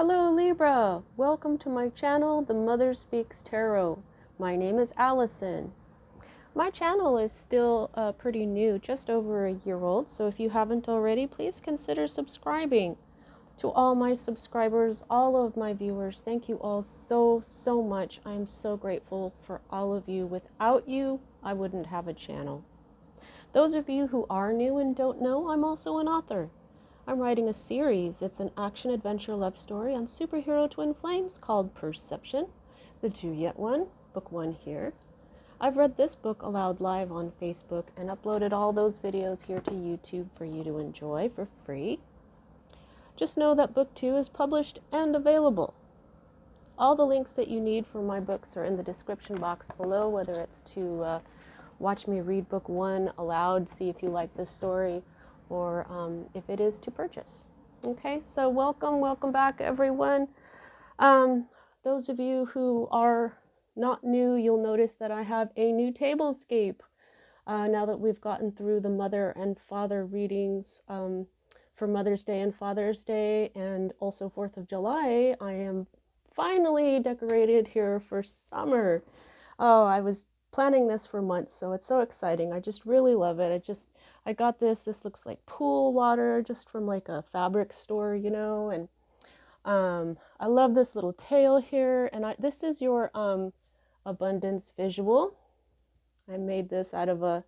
Hello Libra! Welcome to my channel, The Mother Speaks Tarot. My name is Allison. My channel is still pretty new, just over a year old, so if you haven't already, please consider subscribing. To all my subscribers, all of my viewers, thank you all so much. I am so grateful for all of you. Without you, I wouldn't have a channel. Those of you who are new and don't know, I'm also an author. I'm writing a series. It's an action-adventure love story on superhero twin flames called Perception, the Do Yet one, book 1 here. I've read this book aloud live on Facebook and uploaded all those videos here to YouTube for you to enjoy for free. Just know that book 2 is published and available. All the links that you need for my books are in the description box below, whether it's to watch me read book 1 aloud, see if you like this story, or if it is to purchase. Okay, so welcome back everyone. Those of you who are not new, you'll notice that I have a new tablescape. Now that we've gotten through the mother and father readings for Mother's Day and Father's Day, and also 4th of July, I am finally decorated here for summer. Oh, I was planning this for months, so it's so exciting. I just really love it. I got this looks like pool water just from like a fabric store, you know, and I love this little tail here, and this is your abundance visual. I made this out of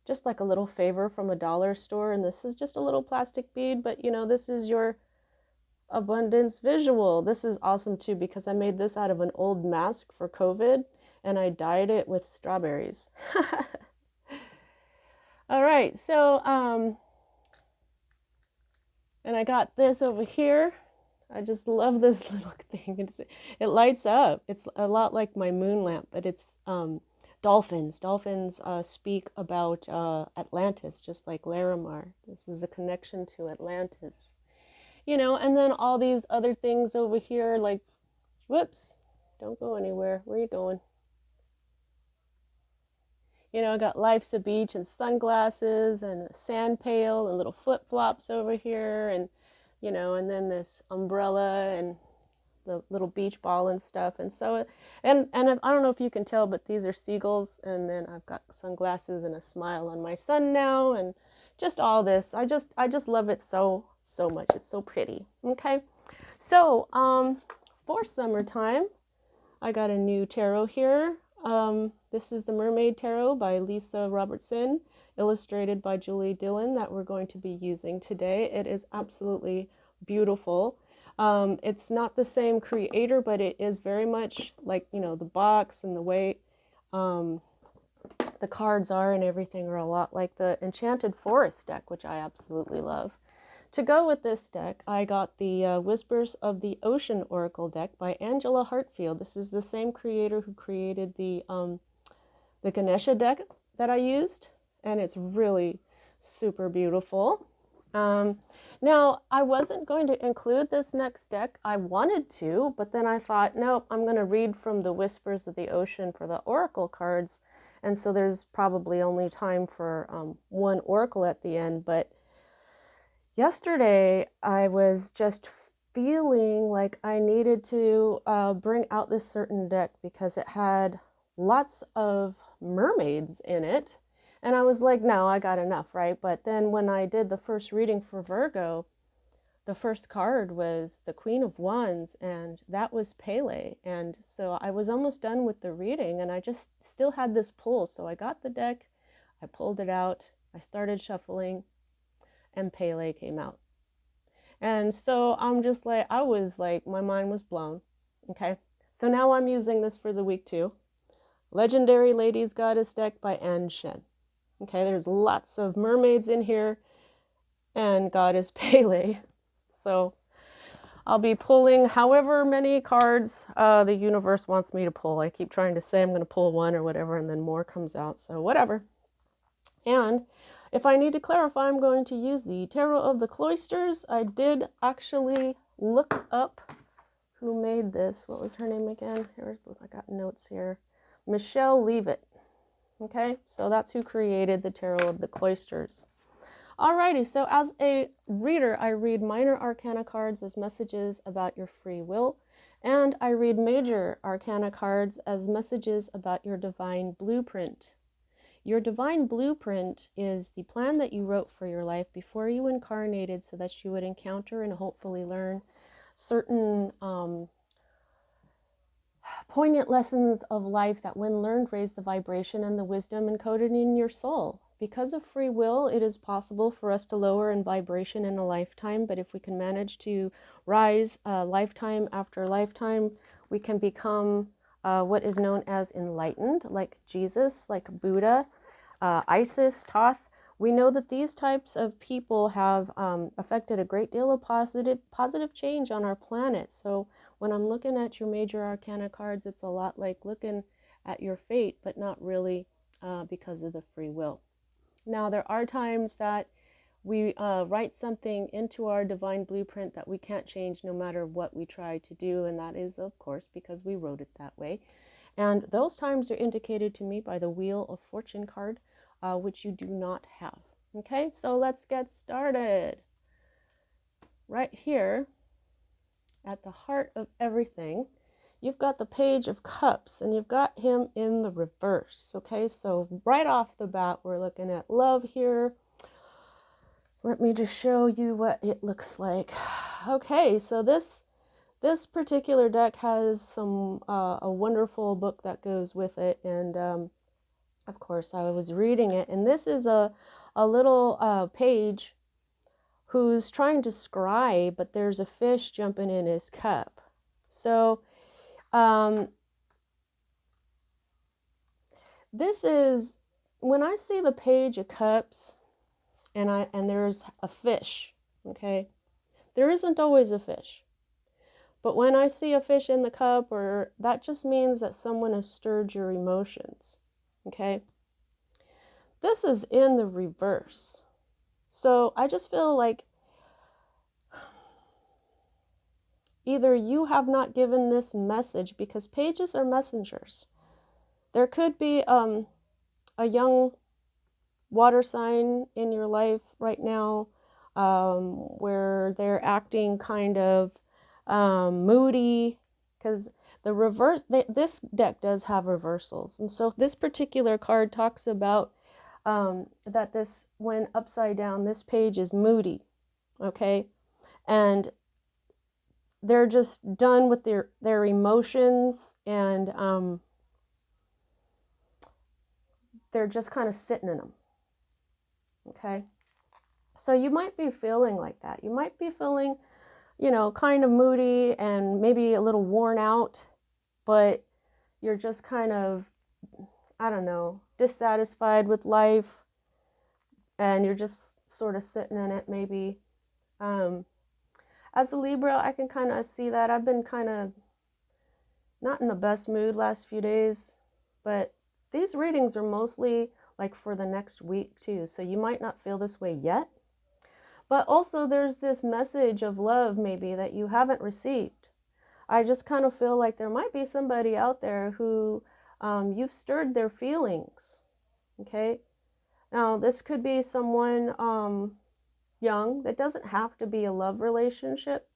just like a little favor from a dollar store, and this is just a little plastic bead, but you know, this is your abundance visual. This is awesome too, because I made this out of an old mask for COVID, and I dyed it with strawberries. All right, so, and I got this over here. I just love this little thing. It lights up. It's a lot like my moon lamp, but it's dolphins. Dolphins speak about Atlantis, just like Larimar. This is a connection to Atlantis. You know, and then all these other things over here, like, whoops, don't go anywhere. Where are you going? You know, I got Life's a Beach and sunglasses and a sand pail and little flip-flops over here, and, you know, and then this umbrella and the little beach ball and stuff. And so, and I don't know if you can tell, but these are seagulls, and then I've got sunglasses and a smile on my son now, and just all this. I just love it so much. It's so pretty. Okay, so for summertime, I got a new tarot here. This is the Mermaid Tarot by Lisa Robertson, illustrated by Julie Dillon, that we're going to be using today. It is absolutely beautiful. It's not the same creator, but it is very much like, you know, the box and the way the cards are and everything are a lot like the Enchanted Forest deck, which I absolutely love. To go with this deck, I got the Whispers of the Ocean Oracle deck by Angela Hartfield. This is the same creator who created the Ganesha deck that I used, and it's really super beautiful. Now, I wasn't going to include this next deck. I wanted to, but then I thought, nope, I'm going to read from the Whispers of the Ocean for the Oracle cards, and so there's probably only time for one Oracle at the end. But yesterday, I was just feeling like I needed to bring out this certain deck because it had lots of mermaids in it. And I was like, no, I got enough, right? But then when I did the first reading for Virgo, the first card was the Queen of Wands, and that was Pele. And so I was almost done with the reading, and I just still had this pull. So I got the deck, I pulled it out, I started shuffling, and Pele came out. And so I'm just like, I was like, my mind was blown. Okay, so now I'm using this for the week too. Legendary Ladies Goddess deck by Anne Shen. Okay, there's lots of mermaids in here, and Goddess Pele. So I'll be pulling however many cards the universe wants me to pull. I keep trying to say I'm going to pull one or whatever, and then more comes out, so whatever. And if I need to clarify, I'm going to use the Tarot of the Cloisters. I did actually look up who made this. What was her name again? I got notes here. Michelle Leavitt. Okay, so that's who created the Tarot of the Cloisters. Alrighty, so as a reader, I read minor arcana cards as messages about your free will, and I read major arcana cards as messages about your divine blueprint. Your divine blueprint is the plan that you wrote for your life before you incarnated so that you would encounter and hopefully learn certain poignant lessons of life that, when learned, raise the vibration and the wisdom encoded in your soul. Because of free will, it is possible for us to lower in vibration in a lifetime, but if we can manage to rise lifetime after lifetime, we can become what is known as enlightened, like Jesus, like Buddha, Isis, Thoth. We know that these types of people have affected a great deal of positive change on our planet. So when I'm looking at your major arcana cards, it's a lot like looking at your fate, but not really because of the free will. Now, there are times that we write something into our divine blueprint that we can't change no matter what we try to do, and that is, of course, because we wrote it that way. And those times are indicated to me by the Wheel of Fortune card, which you do not have. Okay, so let's get started. Right here, at the heart of everything, you've got the Page of Cups, and you've got him in the reverse. Okay, so right off the bat, we're looking at love here. Let me just show you what it looks like. Okay, so this particular deck has some a wonderful book that goes with it, and of course I was reading it, and this is a little page who's trying to scry, but there's a fish jumping in his cup. So this is, when I see the Page of Cups and there's a fish, okay? There isn't always a fish. But when I see a fish in the cup, or that just means that someone has stirred your emotions, okay? This is in the reverse. So I just feel like either you have not given this message, because pages are messengers. There could be a young water sign in your life right now where they're acting kind of moody, because the reverse, this deck does have reversals. And so this particular card talks about that this, when upside down, this page is moody, okay? And they're just done with their emotions, and they're just kind of sitting in them, okay? So you might be feeling like that. You might be feeling, you know, kind of moody and maybe a little worn out, but you're just kind of, I don't know, dissatisfied with life, and you're just sort of sitting in it maybe. As a Libra, I can kind of see that. I've been kind of not in the best mood last few days, but these readings are mostly like for the next week too, so you might not feel this way yet. But also there's this message of love maybe that you haven't received. I just kind of feel like there might be somebody out there who you've stirred their feelings, okay? Now, this could be someone young. That doesn't have to be a love relationship.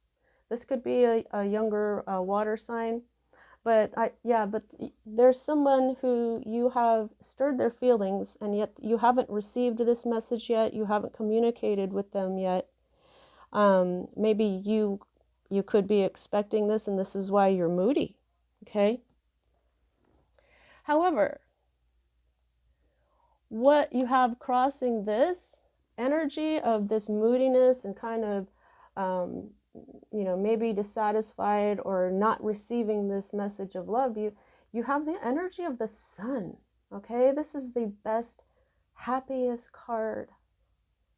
This could be a younger water sign. But there's someone who you have stirred their feelings, and yet you haven't received this message yet. You haven't communicated with them yet. Maybe you could be expecting this, and this is why you're moody, okay? However, what you have crossing this energy of this moodiness and kind of, you know, maybe dissatisfied or not receiving this message of love, you have the energy of the sun, okay? This is the best, happiest card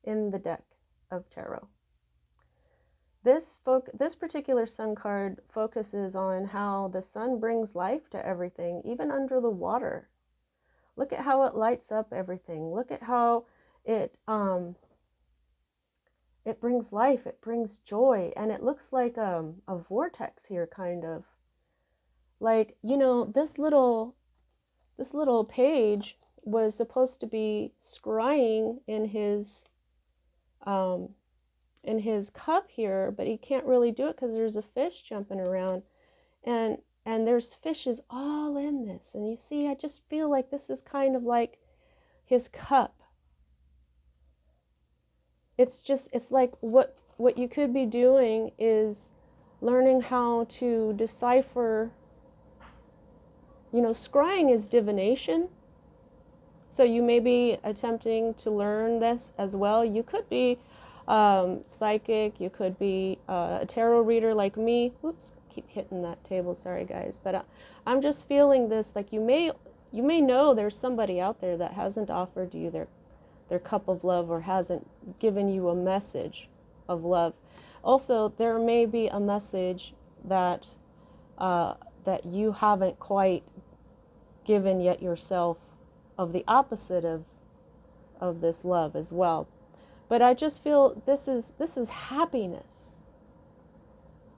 in the deck of tarot. This particular sun card focuses on how the sun brings life to everything, even under the water. Look at how it lights up everything. Look at how it brings life, it brings joy, and it looks like a vortex here, kind of. Like, you know, this little page was supposed to be scrying in his in his cup here, but he can't really do it because there's a fish jumping around, and there's fishes all in this. And you see, I just feel like this is kind of like his cup. It's like what you could be doing is learning how to decipher. Scrying is divination. So you may be attempting to learn this as well. You could be psychic. You could be a tarot reader like me. Whoops, keep hitting that table. Sorry, guys. But I'm just feeling this. Like you may know there's somebody out there that hasn't offered you their cup of love or hasn't given you a message of love. Also, there may be a message that that you haven't quite given yet yourself, of the opposite of this love as well. But I just feel this is happiness.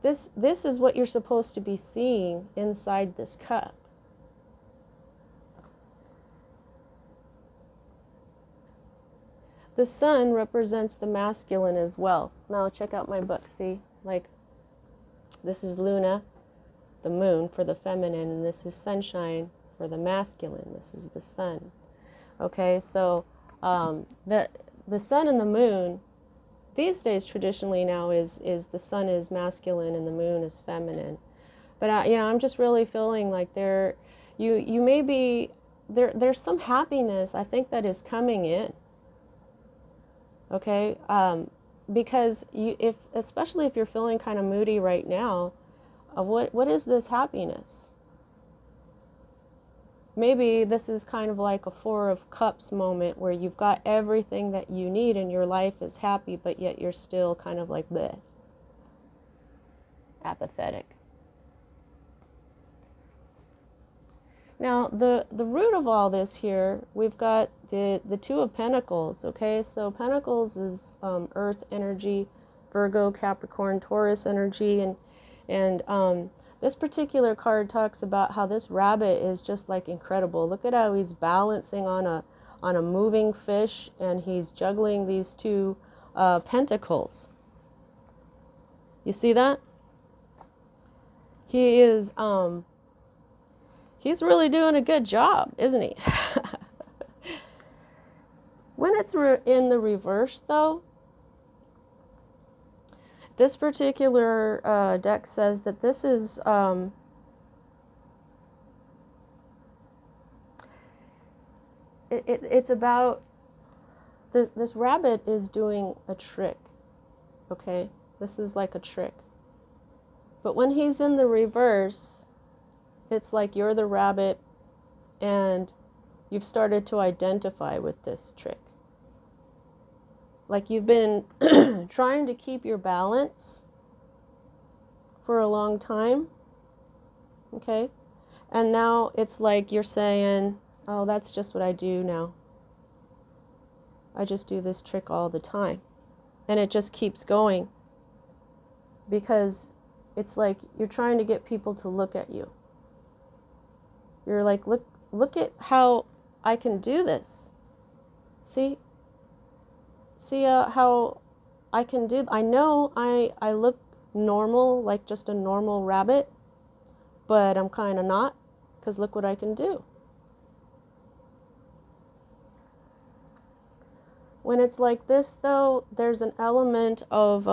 This is what you're supposed to be seeing inside this cup. The sun represents the masculine as well. Now check out my book. See, like this is Luna, the moon, for the feminine, and this is sunshine for the masculine. This is the sun. Okay, so the sun and the moon these days traditionally now is the sun is masculine and the moon is feminine. But I'm just really feeling like you may be there's some happiness I think that is coming in. Okay, because especially if you're feeling kind of moody right now, what is this happiness? Maybe this is kind of like a Four of Cups moment where you've got everything that you need and your life is happy, but yet you're still kind of like bleh, apathetic. Now, the root of all this here, we've got the Two of Pentacles, okay? So Pentacles is Earth energy, Virgo, Capricorn, Taurus energy, and this particular card talks about how this rabbit is just like incredible. Look at how he's balancing on a moving fish, and he's juggling these two pentacles. You see that? He is he's really doing a good job, isn't he? When it's in the reverse, though, this particular deck says that this is it's about this rabbit is doing a trick. Okay, this is like a trick. But when he's in the reverse, it's like you're the rabbit and you've started to identify with this trick. Like you've been trying to keep your balance for a long time, okay? And now it's like you're saying, oh, that's just what I do now. I just do this trick all the time. And it just keeps going. Because it's like you're trying to get people to look at you. You're like, look at how I can do this. See how I can do. I know I look normal, like just a normal rabbit, but I'm kind of not, because look what I can do. When it's like this, though, there's an element of,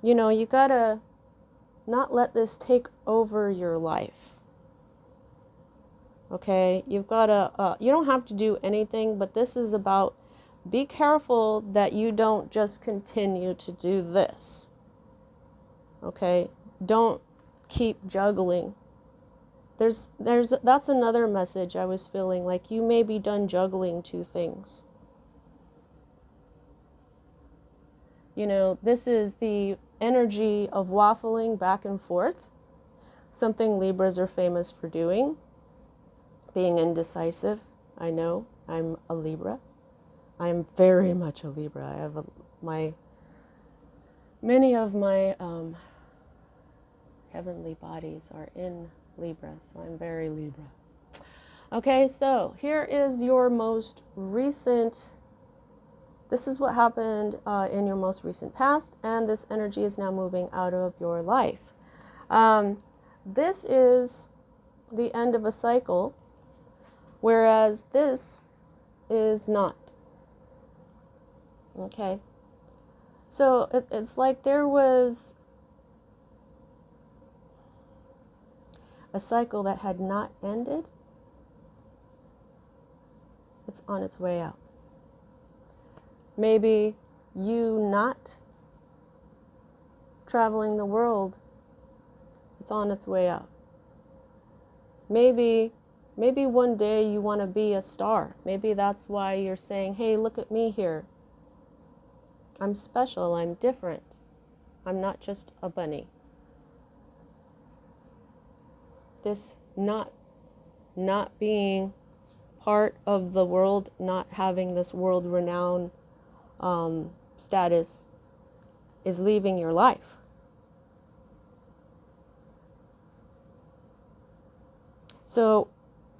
you gotta not let this take over your life. Okay, you've gotta, you don't have to do anything, but this is about, be careful that you don't just continue to do this. Okay, don't keep juggling. That's another message I was feeling, like you may be done juggling two things. This is the energy of waffling back and forth, something Libras are famous for doing, being indecisive. I know, I'm a Libra. I'm very much a Libra. I have many of my heavenly bodies are in Libra, so I'm very Libra. Okay, so here is your most recent This is what happened in your most recent past, and this energy is now moving out of your life. This is the end of a cycle, whereas this is not. Okay? So it's like there was a cycle that had not ended. It's on its way out. Maybe you not traveling the world, it's on its way out. Maybe one day you want to be a star. Maybe that's why you're saying, hey, look at me here. I'm special, I'm different. I'm not just a bunny. This not being part of the world, not having this world renowned status is leaving your life. So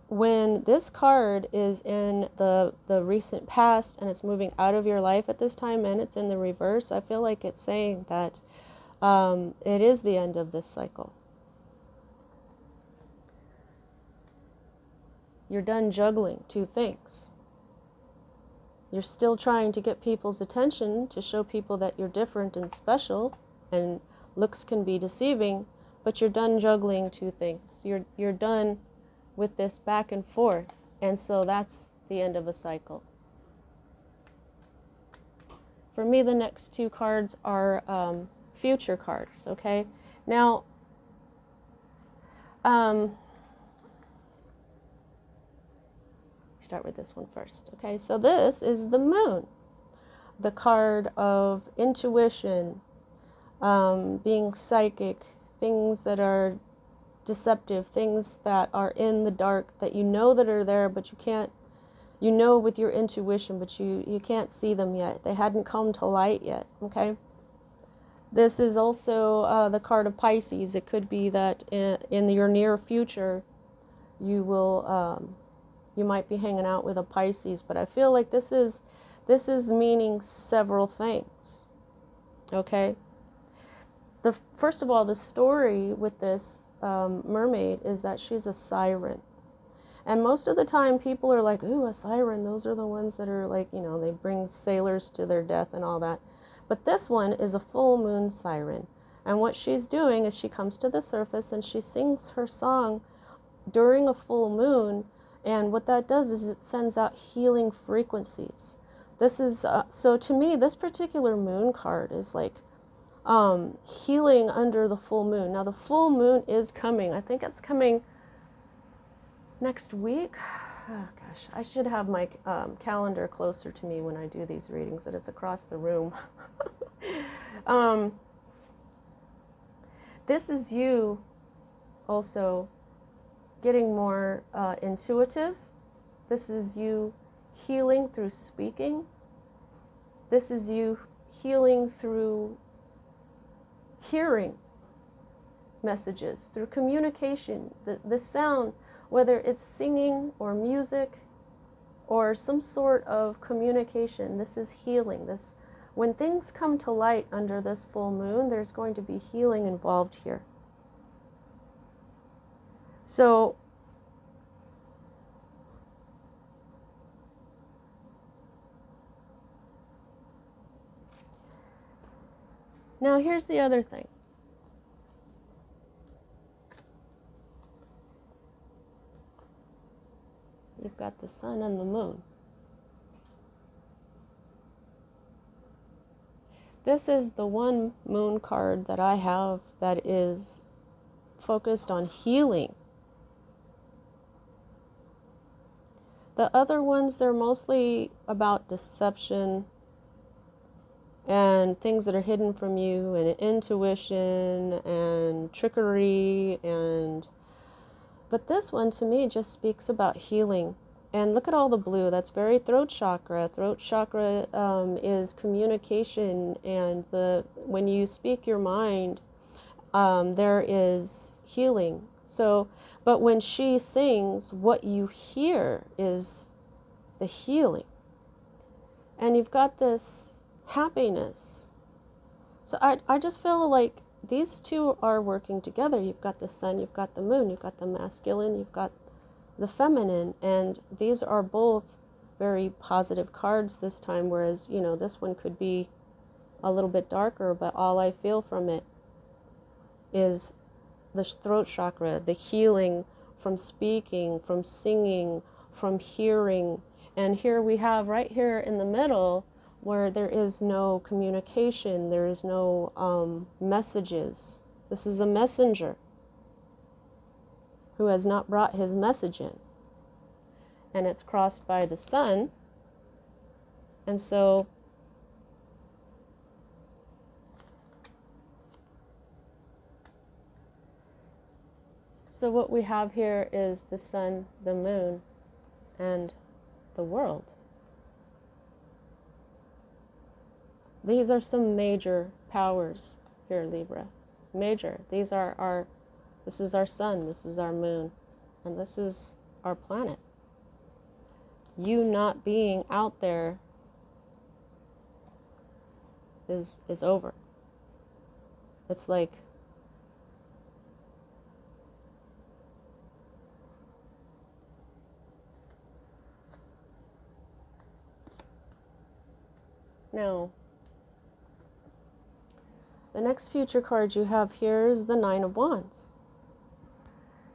when this card is in the recent past and it's moving out of your life at this time and it's in the reverse, I feel like it's saying that it is the end of this cycle. You're done juggling two things. You're still trying to get people's attention to show people that you're different and special, and looks can be deceiving, but you're done juggling two things. You're done with this back and forth, and so that's the end of a cycle. For me, the next two cards are future cards, okay? Now, start with this one first. Okay, so this is the moon, the card of intuition, being psychic, things that are deceptive, things that are in the dark that you know that are there, but you can't, you know with your intuition, but you can't see them yet. They hadn't come to light yet, okay? This is also the card of Pisces. It could be that in your near future, you will you might be hanging out with a Pisces, but I feel like this is meaning several things. Okay? First of all, the story with this mermaid is that she's a siren. And most of the time people are like, ooh, a siren, those are the ones that are like, you know, they bring sailors to their death and all that. But this one is a full moon siren. And what she's doing is she comes to the surface and she sings her song during a full moon. And what that does is it sends out healing frequencies. This is, so to me, this particular moon card is like healing under the full moon. Now the full moon is coming. I think it's coming next week. Oh gosh, I should have my calendar closer to me when I do these readings, but it's across the room. This is you also getting more intuitive. This is you healing through speaking. This is you healing through hearing messages, through communication, the sound, whether it's singing or music or some sort of communication. This is healing. When things come to light under this full moon, there's going to be healing involved here. So now here's the other thing. You've got the sun and the moon. This is the one moon card that I have that is focused on healing. The other ones, they're mostly about deception and things that are hidden from you, and intuition and trickery, but this one to me just speaks about healing. And look at all the blue. That's very throat chakra. Throat chakra is communication, and when you speak your mind, there is healing. So, but when she sings, what you hear is the healing. And you've got this happiness. So I just feel like these two are working together. You've got the sun, you've got the moon, you've got the masculine, you've got the feminine, and these are both very positive cards this time, whereas, you know, this one could be a little bit darker, but all I feel from it is the throat chakra, the healing from speaking, from singing, from hearing. And here we have right here in the middle where there is no communication, there is no messages. This is a messenger who has not brought his message in. And it's crossed by the sun. And so what we have here is the sun, the moon, and the world. These are some major powers here, Libra. Major. These are this is our sun, this is our moon, and this is our planet. You not being out there is over. It's like now, the next future card you have here is the Nine of Wands.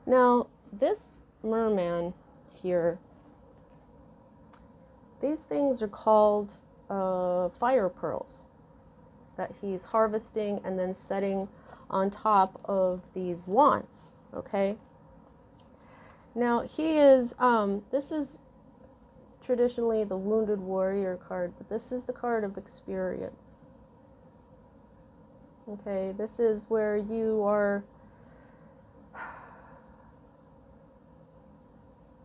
Now, this merman here, these things are called fire pearls that he's harvesting and then setting on top of these wands, okay? Now, he is, this is traditionally the Wounded Warrior card, but this is the card of experience. Okay, this is where you are,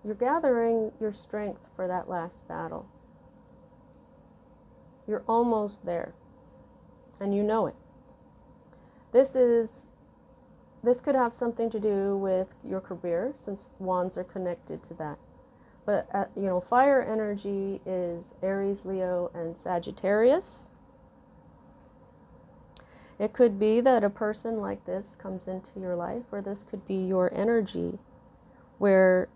you're gathering your strength for that last battle. You're almost there, and you know it. This could have something to do with your career, since wands are connected to that. But, you know, fire energy is Aries, Leo, and Sagittarius. It could be that a person like this comes into your life, or this could be your energy, where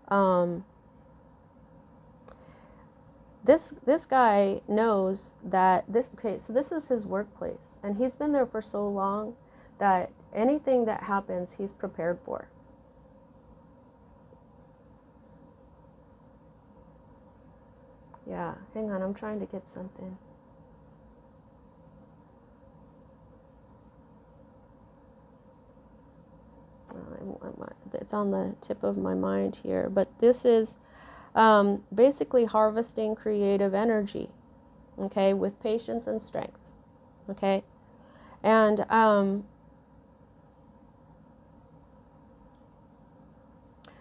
this guy knows that this, okay, so this is his workplace, and he's been there for so long that anything that happens, he's prepared for. Yeah, hang on, I'm trying to get something. It's on the tip of my mind here, but this is basically harvesting creative energy, okay, with patience and strength, okay, and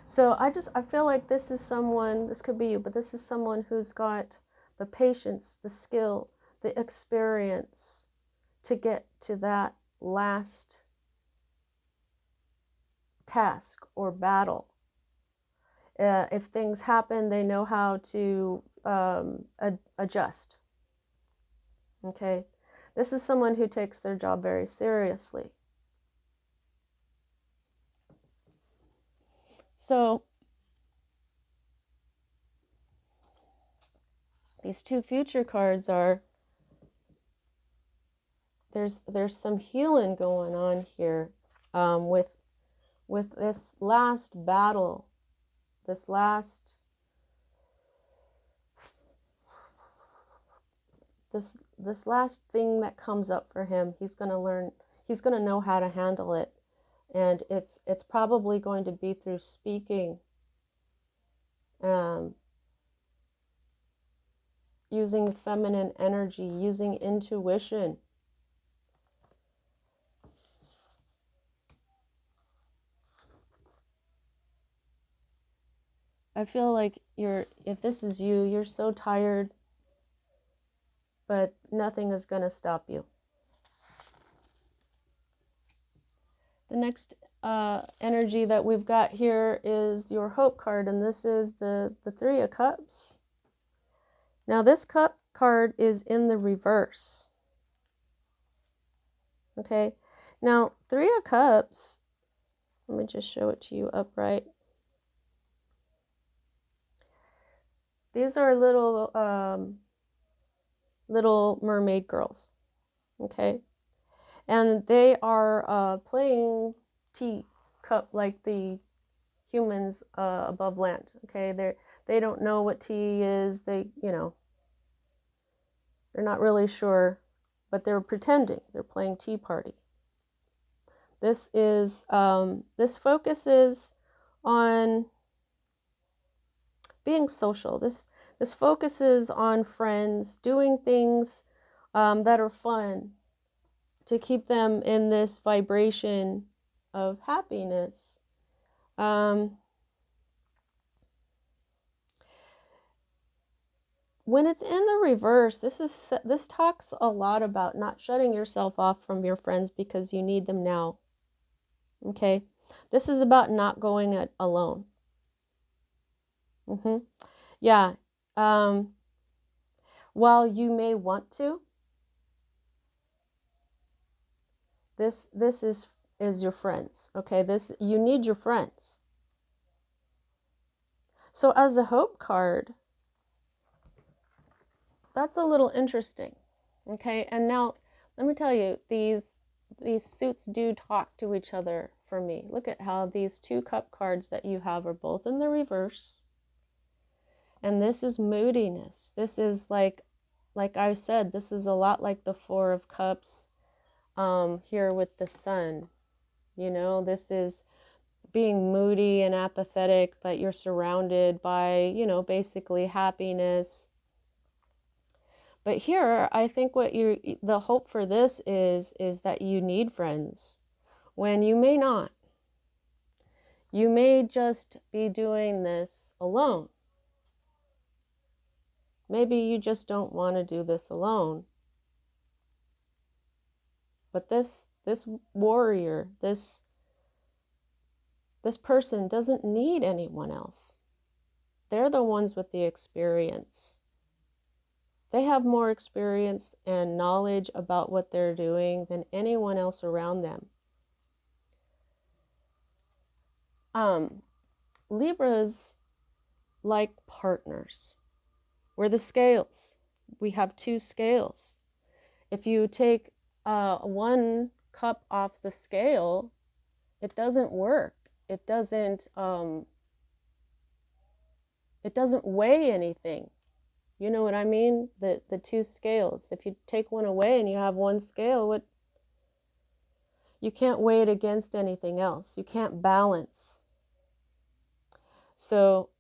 so I feel like this is someone, this could be you, but this is someone who's got the patience, the skill, the experience to get to that last task or battle. If things happen, they know how to adjust. Okay, this is someone who takes their job very seriously. So these two future cards are, there's some healing going on here with this last battle, this last thing that comes up for him. He's going to learn, he's going to know how to handle it, and it's probably going to be through speaking, using feminine energy, using intuition. I feel like if this is you, you're so tired, but nothing is going to stop you. The next energy that we've got here is your Hope card, and this is the Three of Cups. Now this cup card is in the reverse. Okay, now Three of Cups, let me just show it to you upright. These are little mermaid girls, okay? And they are playing teacup like the humans above land, okay? They don't know what tea is. They're not really sure, but they're pretending. They're playing tea party. This focuses on being social. This focuses on friends, doing things that are fun to keep them in this vibration of happiness. When it's in the reverse, this talks a lot about not shutting yourself off from your friends because you need them now. Okay? This is about not going it alone. Yeah. While you may want to, this is your friends. Okay? You need your friends. So as a hope card, that's a little interesting. Okay? And now let me tell you, these suits do talk to each other for me. Look at how these 2 cup cards that you have are both in the reverse. And this is moodiness. This is like I said, this is a lot like the 4 of Cups here with the Sun. This is being moody and apathetic, but you're surrounded by, basically happiness. But here, I think the hope for this is that you need friends when you may not. You may just be doing this alone. Maybe you just don't want to do this alone. But this warrior, this person doesn't need anyone else. They're the ones with the experience. They have more experience and knowledge about what they're doing than anyone else around them. Libras like partners. We're the scales. We have 2 scales. If you take 1 cup off the scale, it doesn't work. It doesn't weigh anything. You know what I mean? The 2 scales. If you take one away and you have 1 scale, you can't weigh it against anything else. You can't balance. So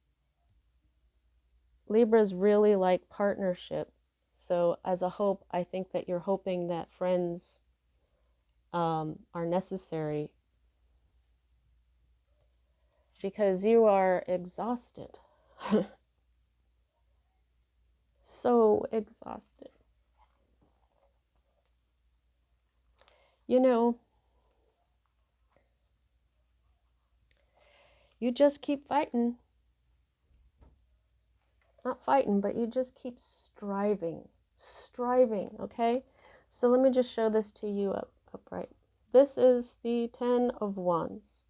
Libras really like partnership. So as a hope, I think that you're hoping that friends are necessary because you are exhausted. So exhausted. You just keep fighting. Not fighting, but you just keep striving, okay? So let me just show this to you upright. This is the 10 of Wands.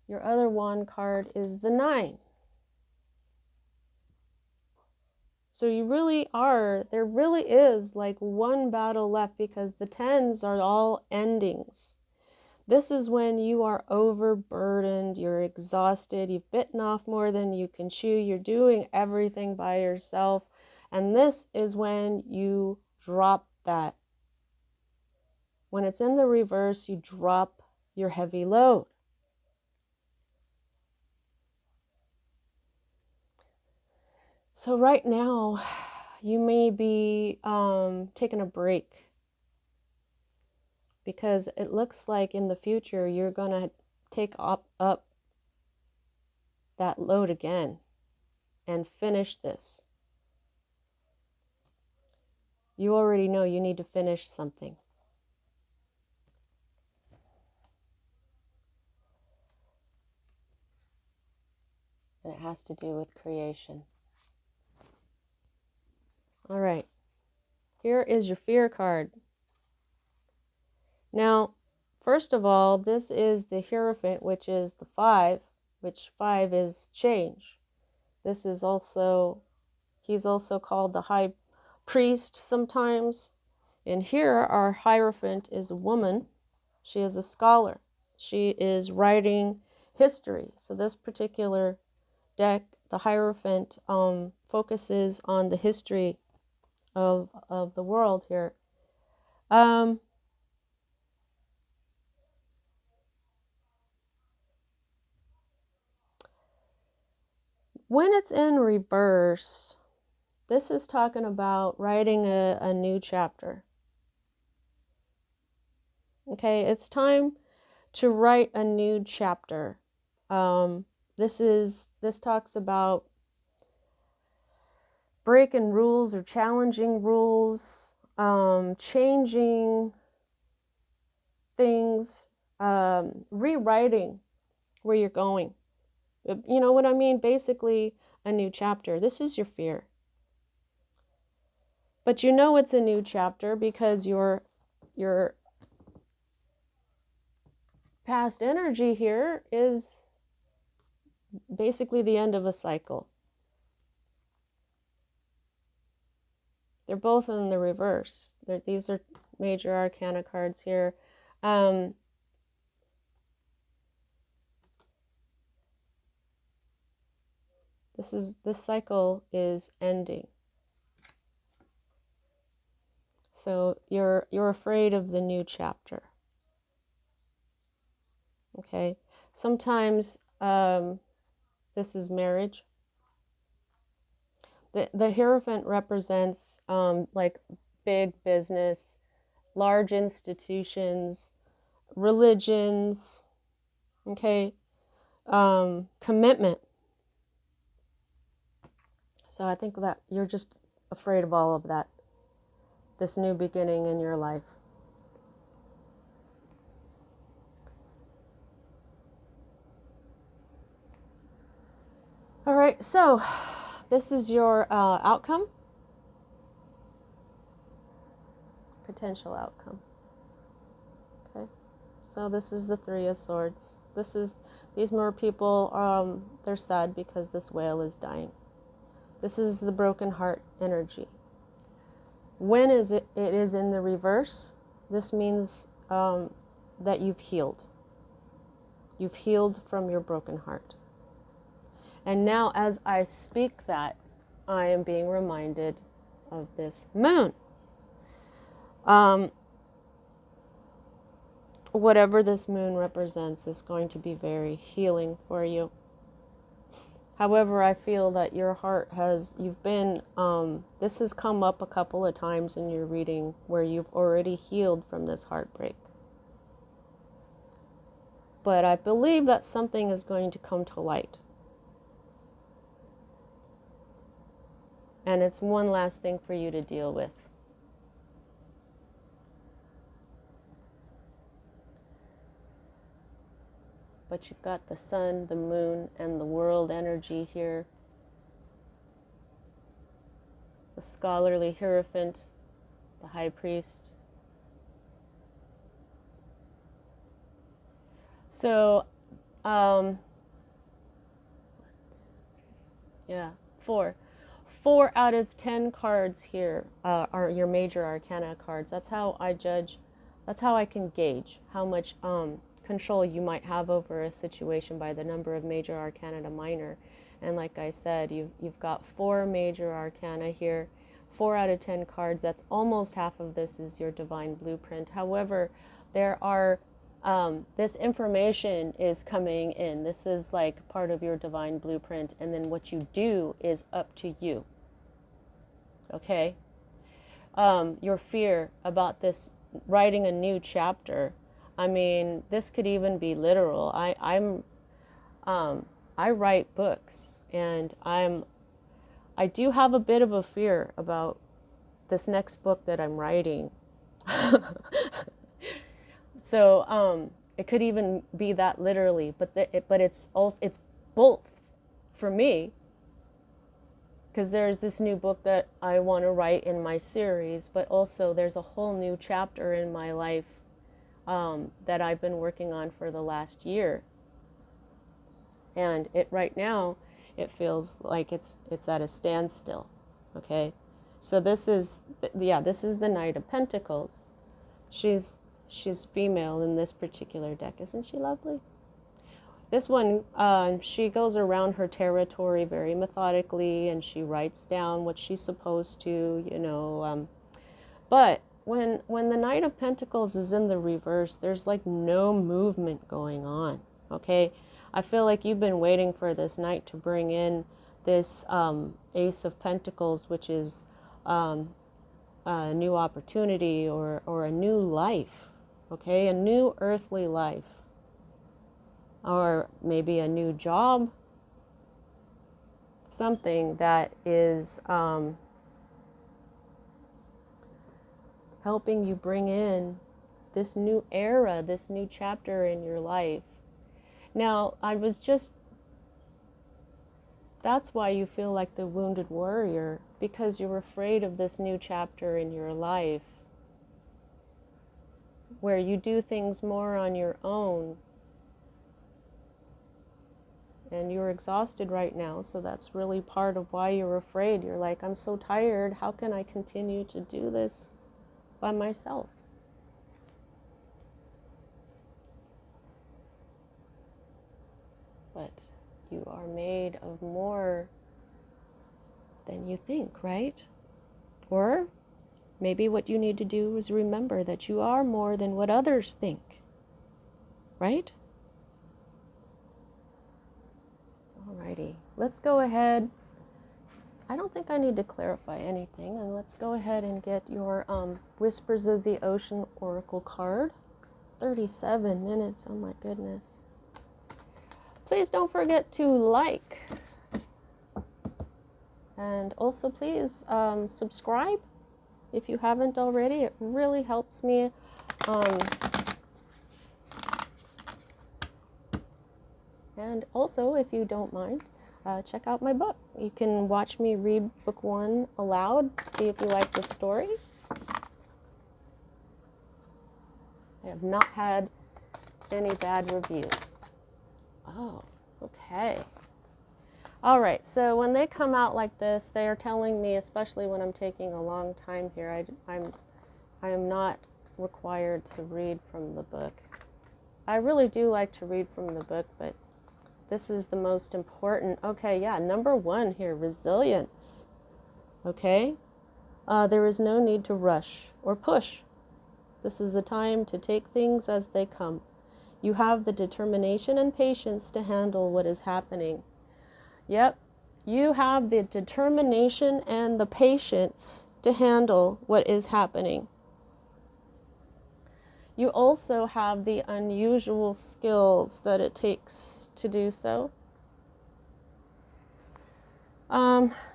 Your other wand card is the 9. So there really is like 1 battle left because the 10s are all endings. This is when you are overburdened, you're exhausted, you've bitten off more than you can chew, you're doing everything by yourself. And this is when you drop that. When it's in the reverse, you drop your heavy load. So right now, you may be taking a break because it looks like in the future you're going to take up that load again and finish this. You already know you need to finish something. And it has to do with creation. All right. Here is your fear card. Now, first of all, this is the Hierophant, which is the 5, which 5 is change. This is also, he's also called the High Priest sometimes. And here, our Hierophant is a woman. She is a scholar. She is writing history. So this particular deck, the Hierophant, focuses on the history of the world here. When it's in reverse, this is talking about writing a new chapter. Okay, it's time to write a new chapter. This talks about breaking rules or challenging rules, changing things, rewriting where you're going. You know what I mean? Basically, a new chapter. This is your fear. But you know it's a new chapter because your past energy here is basically the end of a cycle. They're both in the reverse. These are major arcana cards here. This cycle is ending. So you're afraid of the new chapter. Okay. Sometimes this is marriage. The Hierophant represents like big business, large institutions, religions, okay, commitment. So I think that you're just afraid of all of that, this new beginning in your life. All right, so this is your outcome, potential outcome. Okay, so this is the 3 of Swords. These more people, they're sad because this whale is dying. This is the broken heart energy. When it is in the reverse, this means that you've healed. You've healed from your broken heart. And now as I speak that, I am being reminded of this moon. Whatever this moon represents is going to be very healing for you. However, I feel that your heart this has come up a couple of times in your reading where you've already healed from this heartbreak. But I believe that something is going to come to light. And it's one last thing for you to deal with. But you've got the sun, the moon, and the world energy here. The scholarly Hierophant, the High Priest. So, yeah, 4. 4 out of 10 cards here are your major arcana cards. That's how I judge, that's how I can gauge how much control you might have over a situation by the number of major arcana to minor. And like I said, you've got 4 major arcana here, 4 out of 10 cards. That's almost half of this is your divine blueprint. However, there are this information is coming in. This is like part of your divine blueprint, and then what you do is up to you. Okay? Your fear about this writing a new chapter. I mean, this could even be literal. I write books, and I do have a bit of a fear about this next book that I'm writing. So it could even be that literally, but it's both for me. because there's this new book that I want to write in my series, but also there's a whole new chapter in my life that I've been working on for the last year. And right now, it feels like it's at a standstill. Okay, so this is the Knight of Pentacles. She's female in this particular deck. Isn't she lovely? This one, she goes around her territory very methodically, and she writes down what she's supposed to, you know. But when the Knight of Pentacles is in the reverse, there's like no movement going on, okay? I feel like you've been waiting for this Knight to bring in this Ace of Pentacles, which is a new opportunity or a new life, okay? A new earthly life. Or maybe a new job, something that is helping you bring in this new era, this new chapter in your life. Now, that's why you feel like the wounded warrior, because you're afraid of this new chapter in your life, where you do things more on your own. And you're exhausted right now, so that's really part of why you're afraid. You're like, I'm so tired. How can I continue to do this by myself? But you are made of more than you think, right? Or maybe what you need to do is remember that you are more than what others think, right? Alrighty, let's go ahead. I don't think I need to clarify anything, and let's go ahead and get your Whispers of the Ocean Oracle card. 37 minutes, oh my goodness. Please don't forget to like, and also please subscribe if you haven't already. It really helps me. And also, if you don't mind, check out my book. You can watch me read book 1 aloud, see if you like the story. I have not had any bad reviews. Oh, okay. All right, so when they come out like this, they are telling me, especially when I'm taking a long time here, I am not required to read from the book. I really do like to read from the book, but this is the most important. Okay, yeah, number 1 here, resilience. Okay? There is no need to rush or push. This is a time to take things as they come. You have the determination and patience to handle what is happening. Yep, you have the determination and the patience to handle what is happening. You also have the unusual skills that it takes to do so.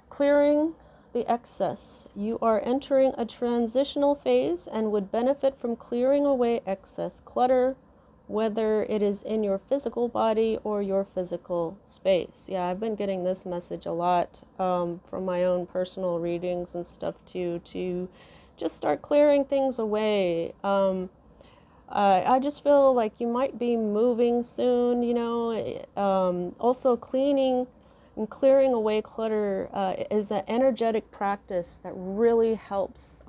Clearing the excess. You are entering a transitional phase and would benefit from clearing away excess clutter, whether it is in your physical body or your physical space. Yeah, I've been getting this message a lot from my own personal readings and stuff too, to just start clearing things away. I just feel like you might be moving soon, you know. Also, cleaning and clearing away clutter is an energetic practice that really helps.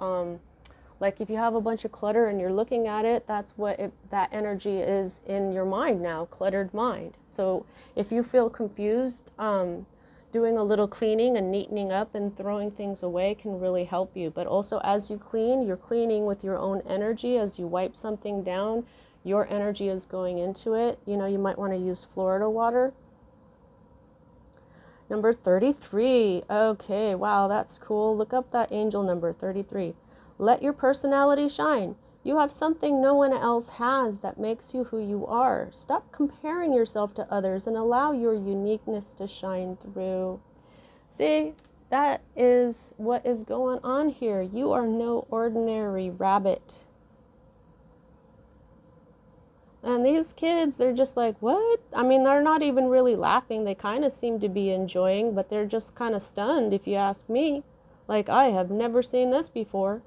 Like if you have a bunch of clutter and you're looking at it, that's what that energy is in your mind now, cluttered mind. So if you feel confused, doing a little cleaning and neatening up and throwing things away can really help you. But also as you clean, you're cleaning with your own energy. As you wipe something down, your energy is going into it. You know, you might want to use Florida water. Number 33. Okay, wow, that's cool. Look up that angel number 33. Let your personality shine. You have something no one else has that makes you who you are. Stop comparing yourself to others and allow your uniqueness to shine through. See, that is what is going on here. You are no ordinary rabbit. And these kids, they're just like, what? I mean, they're not even really laughing. They kind of seem to be enjoying, but they're just kind of stunned, if you ask me. Like, I have never seen this before.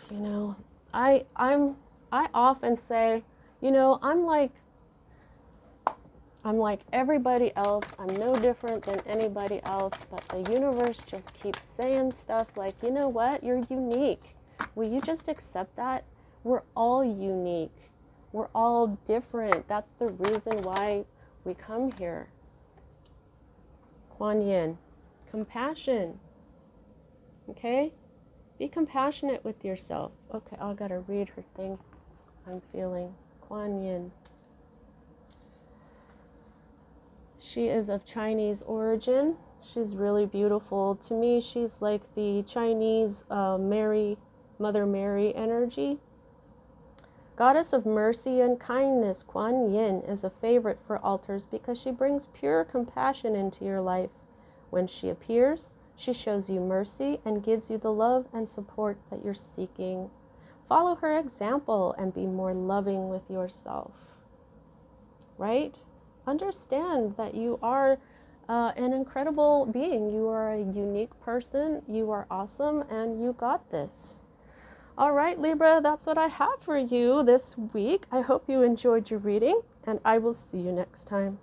You know, I often say, you know, I'm like everybody else. I'm no different than anybody else, but the universe just keeps saying stuff like, you know what? You're unique. Will you just accept that? We're all unique. We're all different. That's the reason why we come here. Kuan Yin. Compassion. Okay? Be compassionate with yourself. Okay, I gotta read her thing. I'm feeling. Kuan Yin. She is of Chinese origin. She's really beautiful. To me, she's like the Chinese Mother Mary energy. Goddess of mercy and kindness, Kuan Yin is a favorite for altars because she brings pure compassion into your life. When she appears, she shows you mercy and gives you the love and support that you're seeking. Follow her example and be more loving with yourself. Right? Understand that you are an incredible being. You are a unique person. You are awesome, and you got this. All right, Libra, that's what I have for you this week. I hope you enjoyed your reading, and I will see you next time.